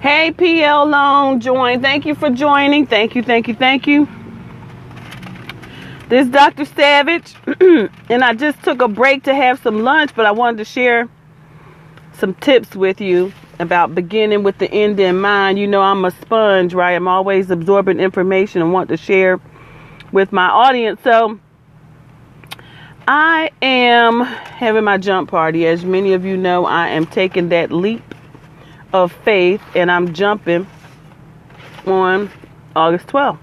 Hey, PL Loan, join. Thank you for joining. Thank you. This is Dr. Savage, and I just took a break to have some lunch, but I wanted to share some tips with you about beginning with the end in mind. You know, I'm a sponge, right? I'm always absorbing information and want to share with my audience. So I am having my jump party. As many of you know, I am taking that leap of faith, and I'm jumping on August 12th.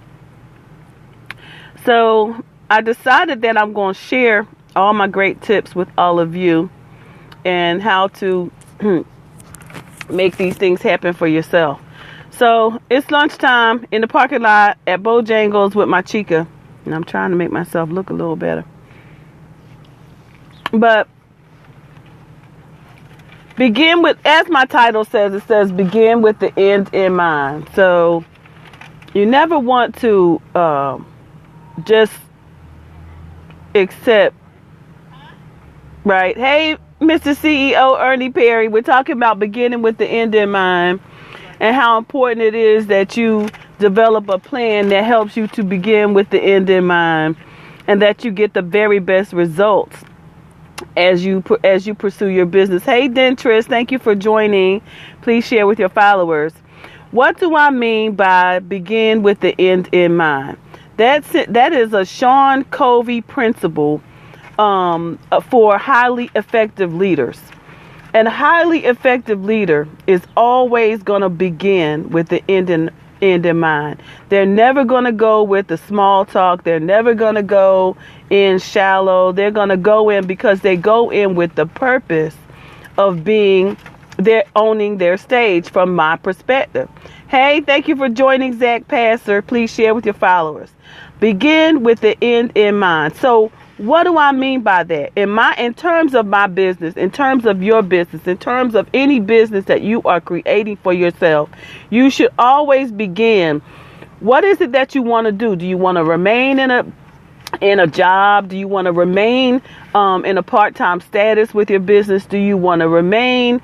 So I decided that I'm going to share all my great tips with all of you and how to make these things happen for yourself. So it's lunchtime in the parking lot at Bojangles with my chica, and I'm trying to make myself look a little better. But begin with, as my title says, it says begin with the end in mind. So you never want to just accept, right? Hey, Mr. CEO Ernie Perry, we're talking about beginning with the end in mind and how important it is that you develop a plan that helps you to begin with the end in mind and that you get the very best results as you pursue your business. Hey, Dentress, thank you for joining. Please share with your followers. What do I mean by begin with the end in mind? That is a Sean Covey principle for highly effective leaders. And a highly effective leader is always going to begin with the end in mind. They're never going to go with the small talk. They're never going to go in shallow. They're going to go in because they go in with the purpose of they're owning their stage from my perspective. Hey, thank you for joining, Zach Passer. Please share with your followers. Begin with the end in mind. So what do I mean by that? In terms of my business, in terms of your business, in terms of any business that you are creating for yourself, you should always begin. What is it that you want to do? Do you want to remain in a job? Do you want to remain in a part-time status with your business? Do you want to remain?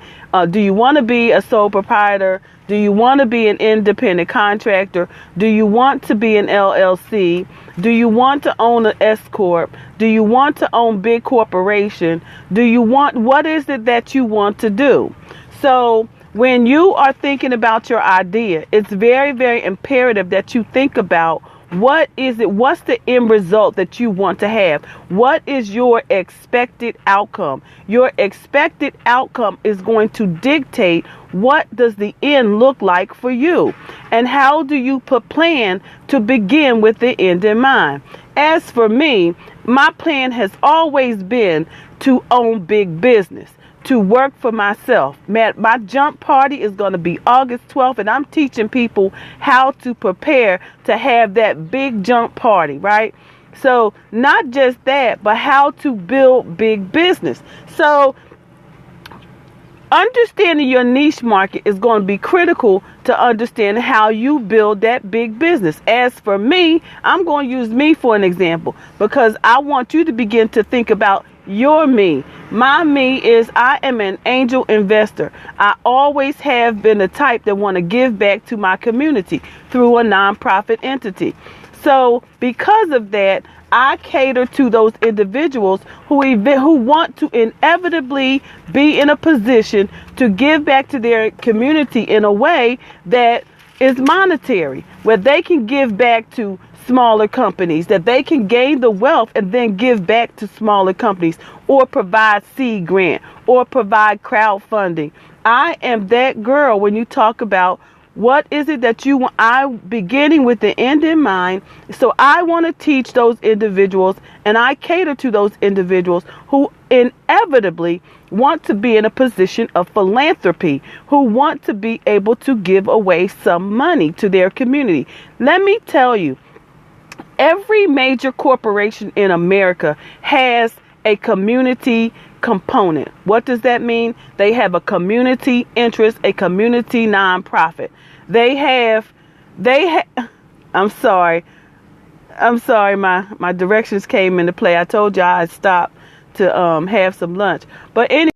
Do you want to be a sole proprietor? Do you want to be an independent contractor? Do you want to be an LLC? Do you want to own an S Corp? Do you want to own big corporation? What is it that you want to do? So when you are thinking about your idea, it's very, very imperative that you think about what's the end result that you want to have? What is your expected outcome? Your expected outcome is going to dictate what does the end look like for you? And how do you plan to begin with the end in mind? As for me, my plan has always been to own big business, to work for myself. My jump party is going to be August 12th, and I'm teaching people how to prepare to have that big jump party, right? So not just that, but how to build big business. So understanding your niche market is going to be critical to understand how you build that big business. As for me, I'm going to use me for an example because I want you to begin to think about your me. My me is I am an angel investor. I always have been the type that want to give back to my community through a nonprofit entity. So because of that, I cater to those individuals who want to inevitably be in a position to give back to their community in a way that is monetary, where they can give back to smaller companies, that they can gain the wealth and then give back to smaller companies or provide seed grant or provide crowdfunding. I am that girl when you talk about what is it that you want. I'm beginning with the end in mind. So I want to teach those individuals and I cater to those individuals who inevitably want to be in a position of philanthropy, who want to be able to give away some money to their community. Let me tell you, every major corporation in America has a community component. What does that mean? They have a community interest, a community nonprofit. I'm sorry, my directions came into play. I told you I'd stop to have some lunch. But anyway,